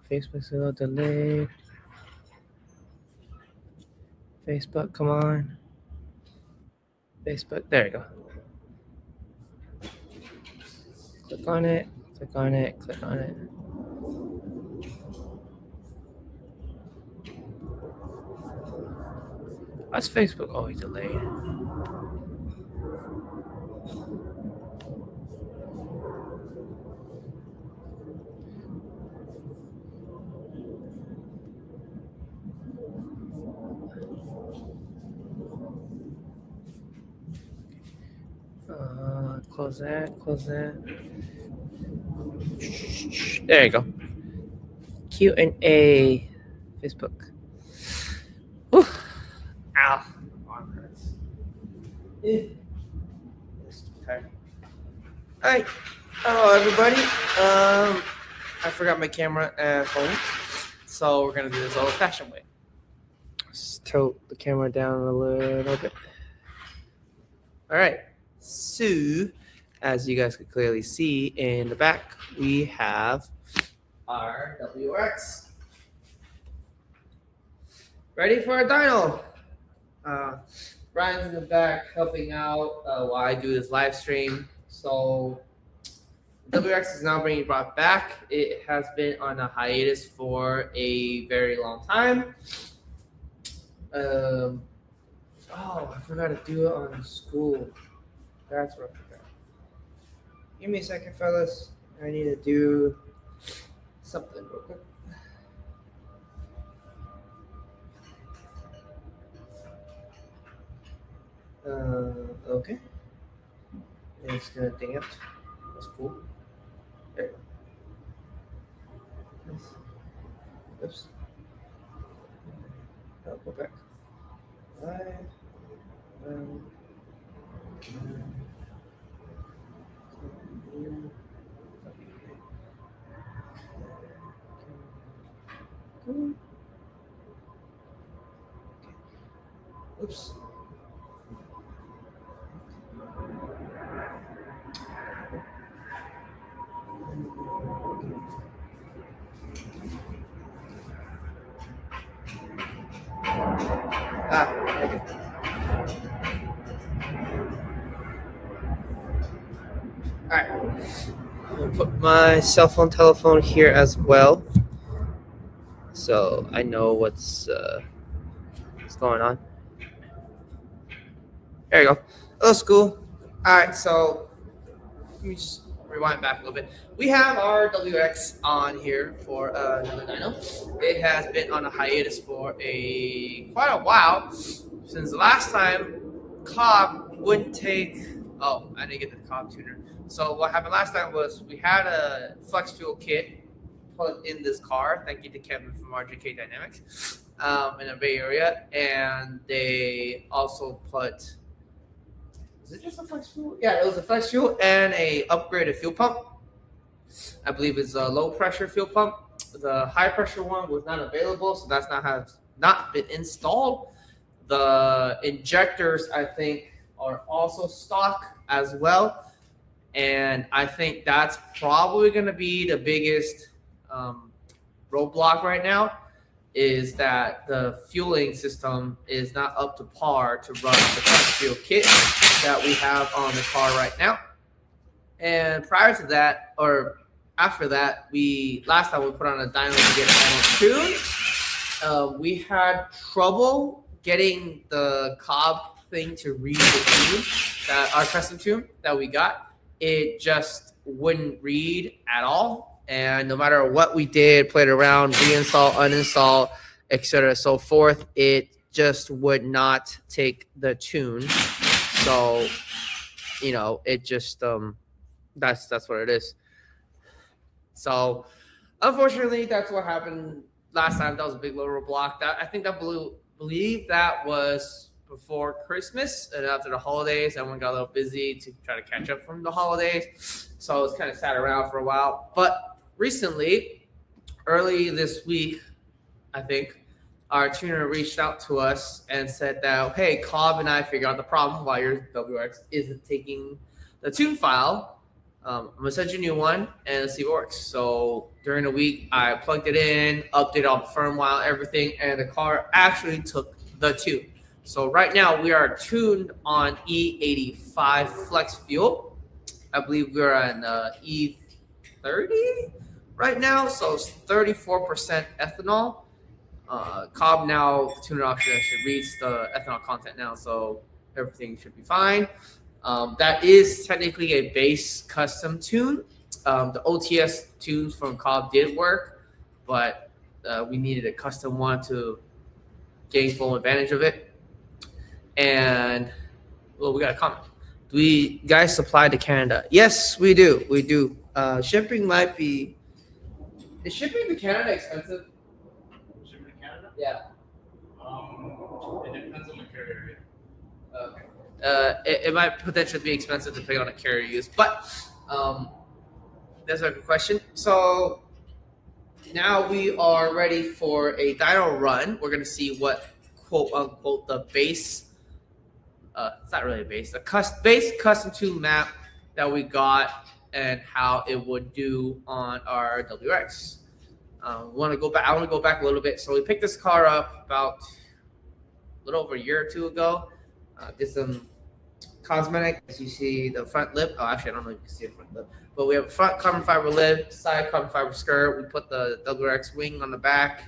Facebook's a little delayed. Facebook, come on. Facebook, there you go. Click on it, click on it, click on it. Why's Facebook always delayed? Close that, close that. There you go. Q&A, Facebook. Whew. Ow, arm hurts. Okay. All right. Hello, everybody. I forgot my camera at home, so we're gonna do this old-fashioned way. Just tilt the camera down a little bit. All right. So, as you guys can clearly see in the back, we have our WRX. Ready for a dyno. Brian's in the back helping out while I do this live stream. So WRX is now being brought back. It has been on a hiatus for a very long time. Oh, I forgot to do it on school. That's what I forgot. Give me a second, fellas. I need to do something real quick. Okay. It's gonna dance. That's cool. There you go. Nice. Oops. I'll go back. Live. Oops. Okay. All right. I'm gonna put my cell phone telephone here as well, so I know what's going on. There you go. Hello, school. All right, so let me just rewind back a little bit. We have our WX on here for another dyno. It has been on a hiatus for quite a while, since the last time Cobb wouldn't take. Oh, I didn't get the Cobb tuner. So what happened last time was we had a flex fuel kit put in this car. Thank you to Kevin from RJK Dynamics in the Bay Area, and they also put. Was it just a flex fuel? Yeah, it was a flex fuel and a upgraded fuel pump. I believe it's a low pressure fuel pump. The high pressure one was not available, so that's not been installed. The injectors, I think, are also stock as well, and I think that's probably going to be the biggest roadblock right now. Is that the fueling system is not up to par to run the flex fuel kit that we have on the car right now. And prior to that, or after that, last time we put on a dyno to get a final tune, we had trouble getting the Cobb thing to read the tune, that our custom tune that we got. It just wouldn't read at all. And no matter what we did, played around, reinstall, uninstall, etc., so forth, it just would not take the tune. So, it just that's what it is. So, unfortunately, that's what happened last time. That was a big lower block. I believe that was before Christmas, and after the holidays, everyone got a little busy to try to catch up from the holidays. So I was kind of sat around for a while. But recently, early this week, I think, our tuner reached out to us and said that, hey, Cobb and I figured out the problem why your WRX isn't taking the tune file. I'm gonna send you a new one and see what works. So during the week, I plugged it in, updated all the firmware, everything, and the car actually took the tune. So right now we are tuned on E85 flex fuel. I believe we're on E30 right now, so it's 34% ethanol. Cobb now tuner option actually reads the ethanol content now, so everything should be fine. That is technically a base custom tune. The OTS tunes from Cobb did work, but we needed a custom one to gain full advantage of it. And well, we got a comment. Do we guys supply to Canada? Yes, we do. We do. Shipping might be. Is shipping to Canada expensive? Shipping to Canada? Yeah. It depends on the carrier. Okay. It might potentially be expensive depending on the carrier you use, but that's a good question. So now we are ready for a dyno run. We're gonna see what quote unquote the base. It's not really a base. The base custom tune map that we got and how it would do on our WRX. Want to go back? I want to go back a little bit. So we picked this car up about a little over a year or two ago. Did some cosmetic. As you see, the front lip. Oh, actually, I don't know if you can see the front lip, but we have a front carbon fiber lip, side carbon fiber skirt. We put the WRX wing on the back.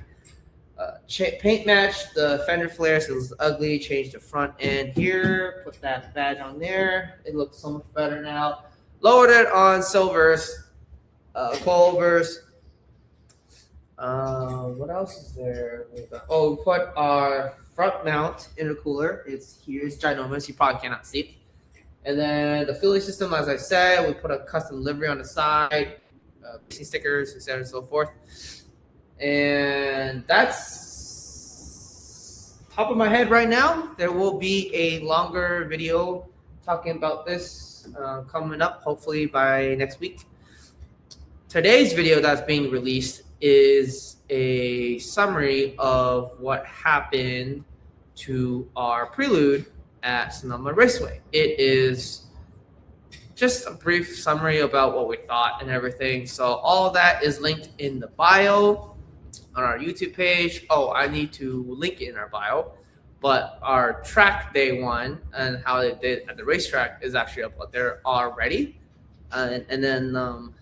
Paint matched the fender flares. It was ugly. Changed the front end here. Put that badge on there. It looks so much better now. Lowered it on silvers, coilovers. What else is there? Oh, we put our front mount intercooler. It's here. It's ginormous. You probably cannot see it. And then the fueling system, as I said, we put a custom livery on the side, stickers, etc., and so forth. And that's top of my head right now. There will be a longer video talking about this coming up, hopefully by next week. Today's video that's being released is a summary of what happened to our Prelude at Sonoma Raceway. It is just a brief summary about what we thought and everything. So all of that is linked in the bio on our YouTube page. Oh, I need to link it in our bio. But our track day one and how they did at the racetrack is actually up there already. And then,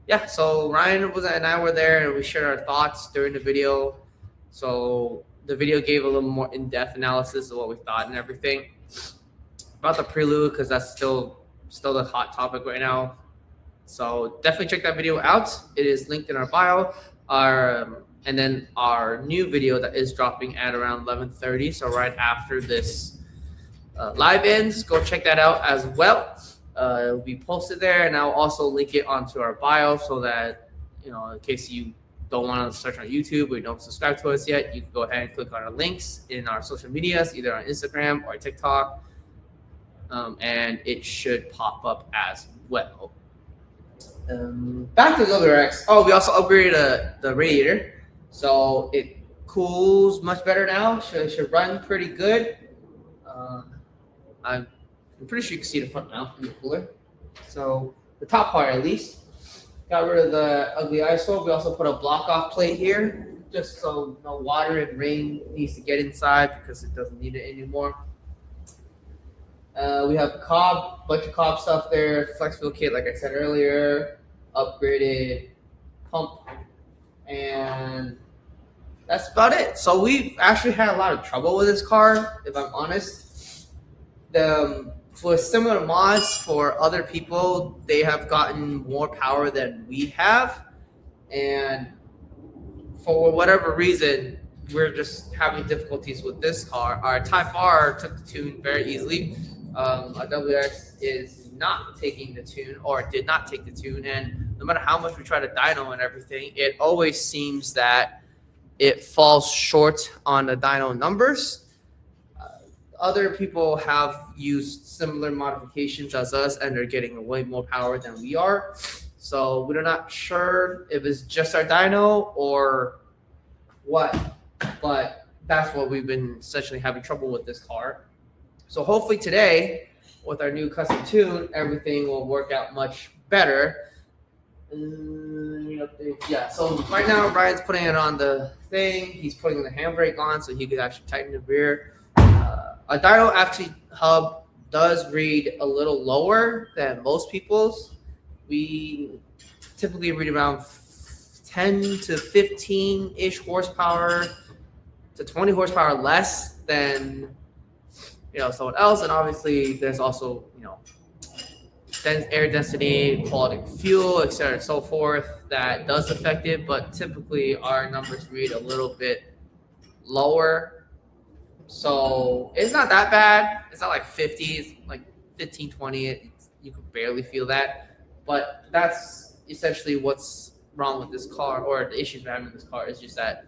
yeah, so Ryan and I were there and we shared our thoughts during the video. So the video gave a little more in-depth analysis of what we thought and everything about the Prelude, because that's still the hot topic right now. So definitely check that video out. It is linked in our bio. And then our new video that is dropping at around 11:30, so right after this live ends, go check that out as well. It'll be posted there, and I'll also link it onto our bio so that, you know, in case you don't want to search on YouTube or you don't subscribe to us yet, you can go ahead and click on our links in our social medias, either on Instagram or TikTok, and it should pop up as well. Back to the WRX. Oh, we also upgraded the radiator, so it cools much better now. Should run pretty good. I'm pretty sure you can see the front mount in the cooler. So the top part, at least. Got rid of the ugly ISO. We also put a block-off plate here, just so no water and rain needs to get inside because it doesn't need it anymore. We have bunch of Cobb stuff there, flex fuel kit, like I said earlier, upgraded pump, and that's about it. So we've actually had a lot of trouble with this car, if I'm honest. For similar mods for other people, they have gotten more power than we have, and for whatever reason, we're just having difficulties with this car. Our Type R took the tune very easily. Our WRX is not taking the tune, or did not take the tune, and no matter how much we try to dyno and everything, it always seems that it falls short on the dyno numbers. Other people have used similar modifications as us, and they're getting way more power than we are. So we're not sure if it's just our dyno or what, but that's what we've been essentially having trouble with this car. So hopefully today with our new custom tune, everything will work out much better. Yeah, so right now Brian's putting it on the thing. He's putting the handbrake on so he could actually tighten the rear. A dyno actually hub does read a little lower than most people's. We typically read around 10 to 15 ish horsepower to 20 horsepower less than someone else, and obviously there's also air density, quality of fuel, etc., and so forth that does affect it. But typically our numbers read a little bit lower, so it's not that bad. It's not like 50s, like 15, 20. You can barely feel that, but that's essentially what's wrong with this car, or the issues we're having with this car is just that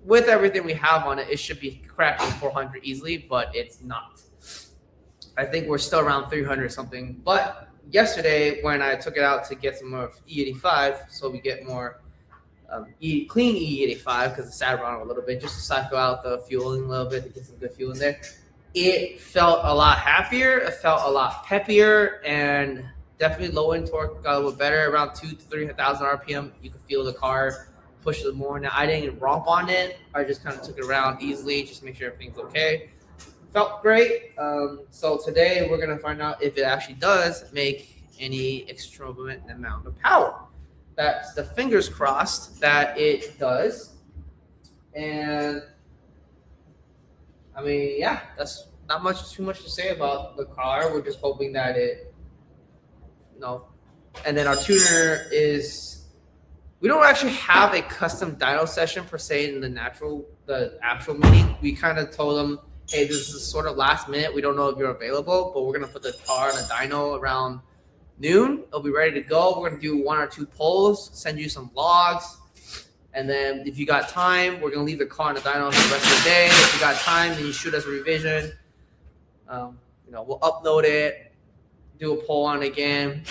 with everything we have on it, it should be cracking 400 easily, but it's not. I think we're still around 300 something. But yesterday, when I took it out to get some more E85, so we get more clean E85 because it sat around a little bit, just to cycle out the fueling a little bit to get some good fuel in there, it felt a lot happier. It felt a lot peppier, and definitely low end torque got a little better, around 2,000 to 3,000 RPM. You could feel the car push a little more. Now, I didn't romp on it. I just kind of took it around easily, just to make sure everything's okay. Felt great. So today we're going to find out if it actually does make any extravagant amount of power. That's the fingers crossed that it does. And I mean, yeah, that's not too much to say about the car. We're just hoping that it, and then our tuner is, we don't actually have a custom dyno session per se in the actual meeting. We kind of told them, hey, this is sort of last minute. We don't know if you're available, but we're going to put the car on a dyno around noon. It'll be ready to go. We're going to do 1 or 2 polls, send you some logs. And then if you got time, we're going to leave the car on the dyno for the rest of the day. If you got time, then you shoot us a revision. We'll upload it, do a poll on it again, and,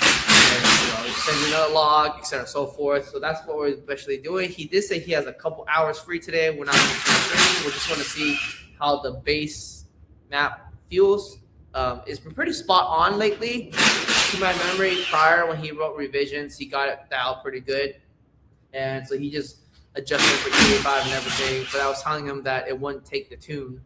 send you another log, etc., and so forth. So that's what we're especially doing. He did say he has a couple hours free today. We're not going to We're just going to see how the base map feels. It's been pretty spot on lately. To my memory, prior when he wrote revisions, he got it dialed pretty good, and so he just adjusted for E85 and everything. But I was telling him that it wouldn't take the tune,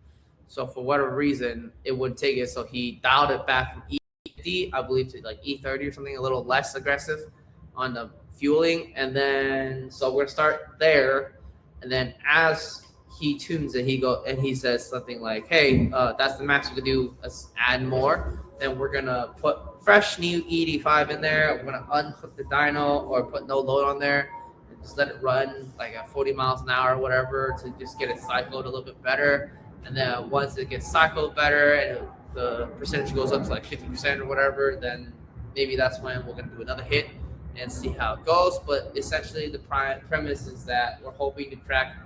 so for whatever reason, it wouldn't take it. So he dialed it back from E50, I believe, to like E30 or something, a little less aggressive on the fueling. And then so we're gonna start there, and then as he tunes it, he says something like, hey, that's the max we could do, let's add more. Then we're gonna put fresh new E85 in there. We're gonna unhook the dyno or put no load on there and just let it run like at 40 miles an hour or whatever to just get it cycled a little bit better. And then once it gets cycled better and the percentage goes up to like 50% or whatever, then maybe that's when we're gonna do another hit and see how it goes. But essentially the premise is that we're hoping to crack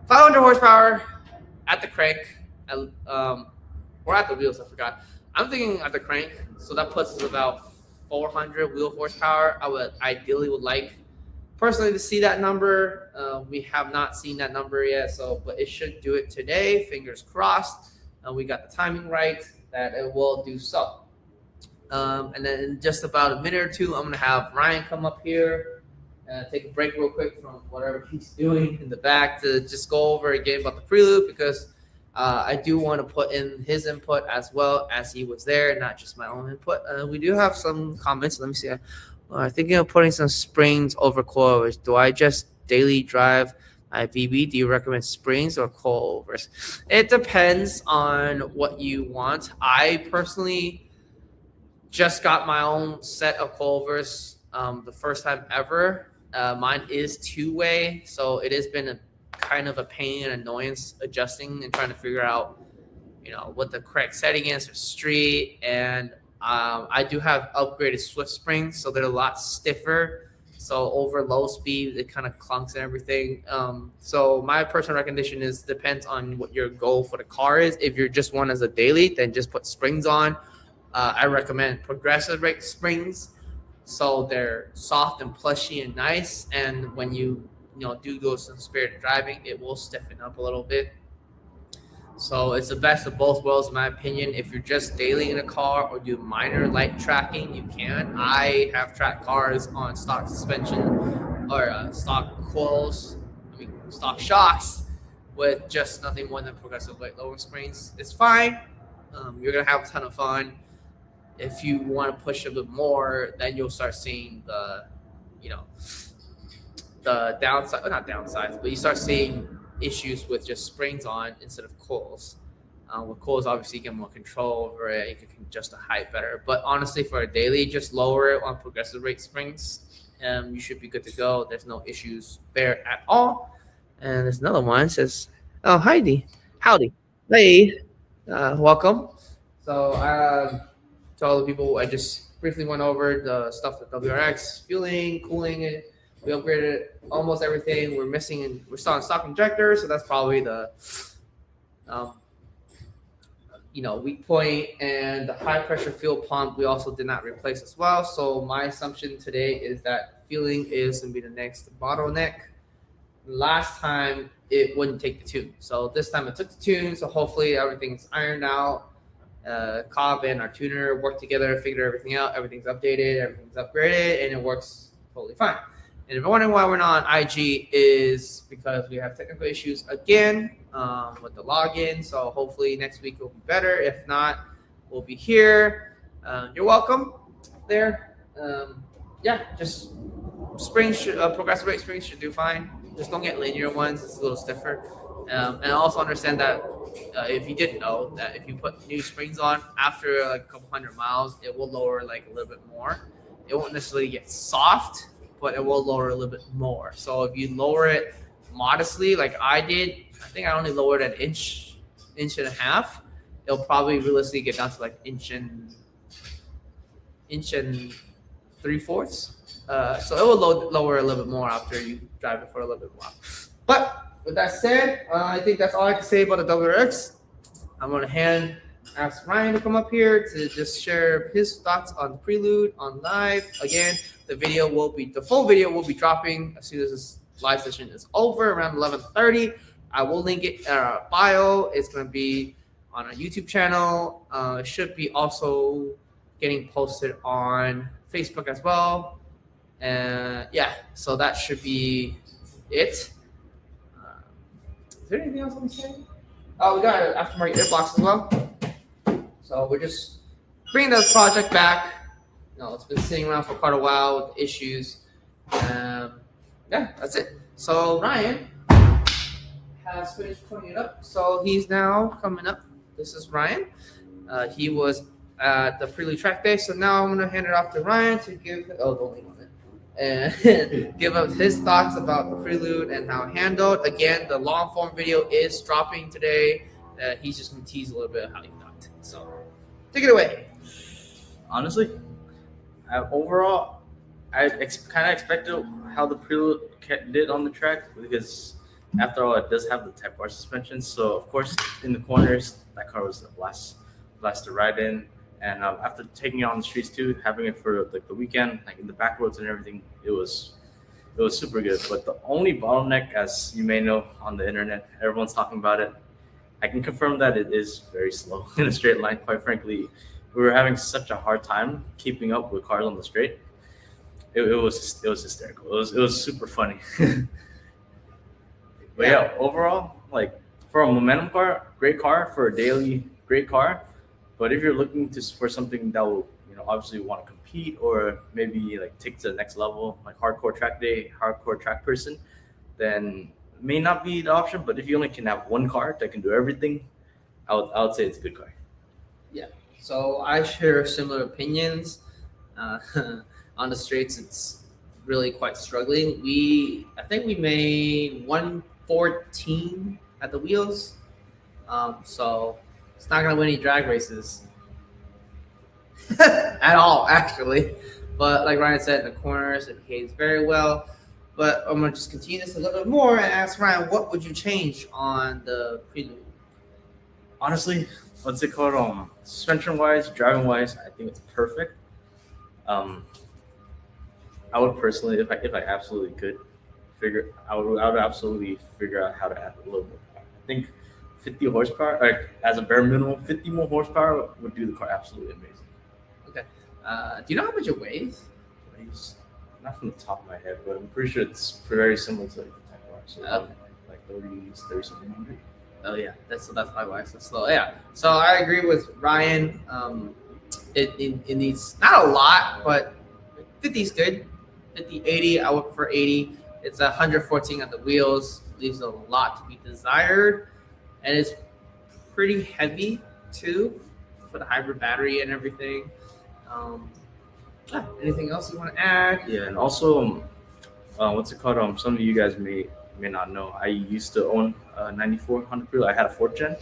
500 horsepower at the crank, or at the wheels, I forgot. I'm thinking at the crank, so that puts us about 400 wheel horsepower. I would ideally like personally to see that number. We have not seen that number yet, but it should do it today. Fingers crossed. We got the timing right that it will do so. And then in just about a minute or two, I'm gonna have Ryan come up here. Take a break real quick from whatever he's doing in the back to just go over again about the Prelude, because I do want to put in his input as well as he was there, not just my own input. We do have some comments. Let me see. I'm thinking of putting some springs over coilovers. Do I just daily drive my VB? Do you recommend springs or coilovers? It depends on what you want. I personally just got my own set of coilovers the first time ever. Mine is 2-way, so it has been a kind of a pain and annoyance adjusting and trying to figure out, what the correct setting is for street. And I do have upgraded Swift springs, so they're a lot stiffer. So over low speed, it kind of clunks and everything. So my personal recommendation is depends on what your goal for the car is. If you're just one as a daily, then just put springs on. I recommend progressive rate springs. So they're soft and plushy and nice, and when you do go some spirited driving, it will stiffen up a little bit. So it's the best of both worlds, in my opinion. If you're just daily in a car or do minor light tracking, you can. I have tracked cars on stock suspension or stock coils, stock shocks with just nothing more than progressive light lowering springs. It's fine. You're gonna have a ton of fun. If you want to push a bit more, then you'll start seeing you know, the downside, well, not downsides, but you start seeing issues with just springs on instead of coils. With coils, obviously, you get more control over it. You can adjust the height better. But honestly, for a daily, just lower it on progressive rate springs. You should be good to go. There's no issues there at all. And there's another one. It says, "Oh, Heidi, howdy, hey, welcome." So, to all the people, I just briefly went over the stuff with WRX, fueling, cooling it. We upgraded almost everything. We're still on stock injector, so that's probably the um, weak point. And the high pressure fuel pump we also did not replace as well. So my assumption today is that fueling is going to be the next bottleneck. Last time it wouldn't take the tune, so this time it took the tune. So hopefully everything's ironed out. Cobb and our tuner work together, figure everything out. Everything's updated, everything's upgraded, and it works totally fine. And if you're wondering why we're not on IG, is because we have technical issues again with the login. So hopefully next week will be better. If not, we'll be here. You're welcome there. Yeah, just progressive rate springs should do fine. Just don't get linear ones; it's a little stiffer. And also understand that if you didn't know that if you put new springs on after like a couple hundred miles, it will lower like a little bit more. It won't necessarily get soft, but it will lower a little bit more. So if you lower it modestly, like I did, I think I only lowered an inch and a half. It'll probably realistically get down to like inch and 3/4. So it will lower a little bit more after you drive it for a little bit more. But with that said, I think that's all I can say about the WRX. I'm gonna ask Ryan to come up here to just share his thoughts on the Prelude on live. Again, the full video will be dropping as soon as this live session is over around 11:30. I will link it in our bio. It's gonna be on our YouTube channel. It should be also getting posted on Facebook as well. And yeah, so that should be it. Is there anything else I'm saying? Oh, we got an aftermarket earbox as well. So we're just bringing the project back. It's been sitting around for quite a while with issues. Yeah, that's it. So Ryan has finished putting it up. So he's now coming up. This is Ryan. He was at the Prelude track day. So now I'm going to hand it off to Ryan to give. Oh, don't lean on it. And give us his thoughts about the Prelude and how it handled. Again, the long form video is dropping today. He's just going to tease a little bit of how he thought. So take it away. Honestly, overall, I kind of expected how the Prelude did on the track because, after all, it does have the Type R suspension. So, of course, in the corners, that car was a blast to ride in. And after taking it on the streets too, having it for like the weekend, like in the back roads and everything, it was super good. But the only bottleneck, as you may know on the internet, everyone's talking about it. I can confirm that it is very slow in a straight line. Quite frankly, we were having such a hard time keeping up with cars on the straight. It was hysterical. It was super funny. But yeah, overall, like for a momentum car, great car. For a daily, great car. But if you're looking for something that will, obviously want to compete or maybe like take to the next level, like hardcore track person, then may not be the option. But if you only can have one car that can do everything, I would say it's a good car. Yeah. So I share similar opinions. On the straights, it's really quite struggling. I think we made 114 at the wheels. So it's not gonna win any drag races at all, actually. But like Ryan said, in the corners it behaves very well. But I'm gonna just continue this a little bit more and ask Ryan, what would you change on the Prelude? Honestly, what's it called? Suspension wise, driving wise, I think it's perfect. I would personally, if I absolutely could I would absolutely figure out how to add a little bit. I think 50 horsepower, or as a bare minimum, 50 more horsepower would do the car absolutely amazing. Okay. Do you know how much it weighs? It's not from the top of my head, but I'm pretty sure it's very similar to like the Type R. So Okay. like 30 something hundred. Oh yeah, that's probably why it's so slow. Yeah. So I agree with Ryan. It needs not a lot, but 50 is good. 50, 80, I would prefer 80. It's 114 at the wheels, leaves a lot to be desired, and it's pretty heavy too for the hybrid battery and everything. Um, Anything else you want to add? Yeah, and also, what's it called? Some of you guys may not know. I used to own a '94 Honda Prelude. I had a fourth gen.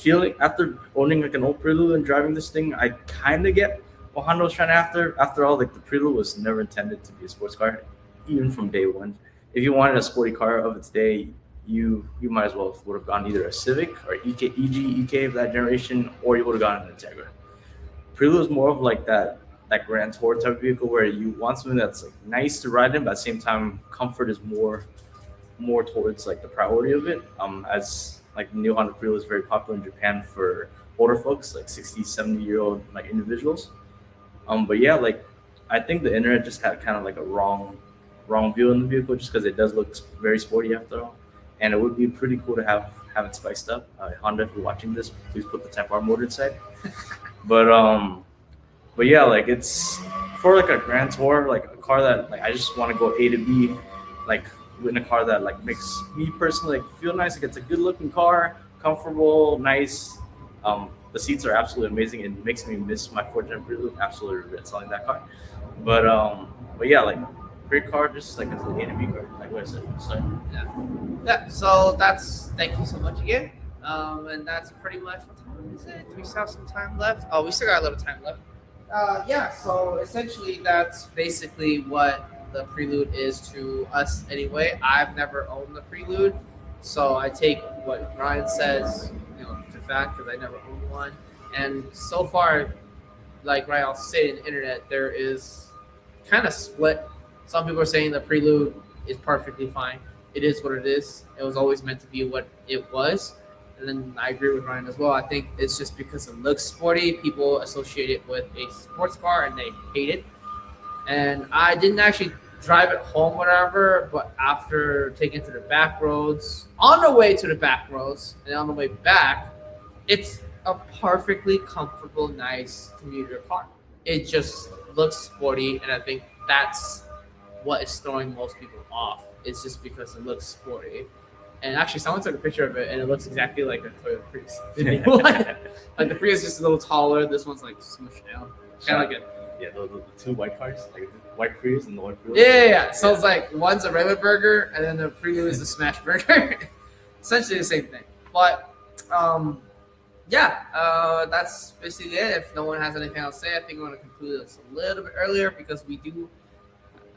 Feeling after owning like an old Prelude and driving this thing, I kind of get what Honda was trying to after. After all, like the Prelude was never intended to be a sports car, even from day one. If you wanted a sporty car of its day, you might as well would have gone either a Civic or EK of that generation, or you would have gone an Integra. Prelude is more of like that Grand Tour type of vehicle where you want something that's like nice to ride in, but at the same time, comfort is more towards like the priority of it. As like the new Honda Prelude is very popular in Japan for older folks, like 60, 70-year-old like individuals. But yeah, like I think the internet just had kind of like a wrong view in the vehicle just because it does look very sporty after all, and it would be pretty cool to have it spiced up. Honda, if you're watching this, please put the Type R motor inside. But yeah, like it's for like a Grand Tour, like a car that like I just want to go A to B, like in a car that like makes me personally like feel nice. Like it's a good looking car, comfortable, nice. The seats are absolutely amazing. It makes me miss my Ford Gen Prelude. Absolutely regret selling that car. But yeah, like great car, just like as an A to B car, like what I said. So Yeah. So thank you so much again. And that's pretty much what time is it? Do we still have some time left? Oh, we still got a little time left. Yeah, so essentially that's basically what the Prelude is to us anyway. I've never owned the Prelude, so I take what Ryan says, to fact because I never owned one. And so far, like Ryan also said in the internet, there is kind of split. Some people are saying the Prelude is perfectly fine. It is what it is. It was always meant to be what it was. And then I agree with Ryan as well. I think it's just because it looks sporty. People associate it with a sports car and they hate it. And I didn't actually drive it home, whatever, but after taking it to the back roads, on the way to the back roads and on the way back, it's a perfectly comfortable, nice commuter car. It just looks sporty, and I think that's what is throwing most people off. It's just because it looks sporty. And actually, someone took a picture of it, and it looks exactly like a Toyota Prius. Like the Prius is just a little taller. This one's like smushed down, kind of like a yeah, the two white cars, like the white Prius and the white Prelude. yeah. So it's like one's a regular burger, and then the Prelude is a smash burger. Essentially the same thing. But that's basically it. If no one has anything else to say, I think we're going to conclude this a little bit earlier because we do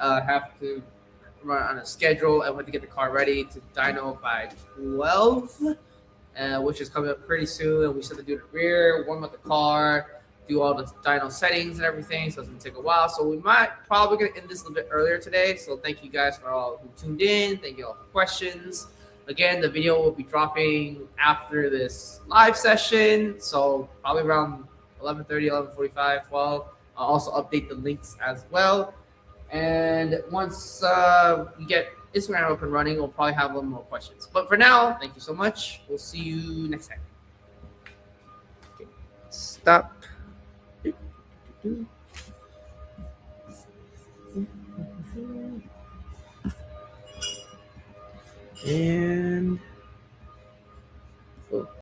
have to run on a schedule and we have to get the car ready to dyno by 12, which is coming up pretty soon. And we still have to do the rear, warm up the car, do all the dyno settings and everything. So it's going to take a while. So we might probably going to end this a little bit earlier today. So thank you guys for all who tuned in. Thank you all for questions. Again, the video will be dropping after this live session. So probably around 11:30, 11:45, 12. I'll also update the links as well. And once we get Instagram up and running, we'll probably have a little more questions. But for now, thank you so much. We'll see you next time. Okay. Stop. And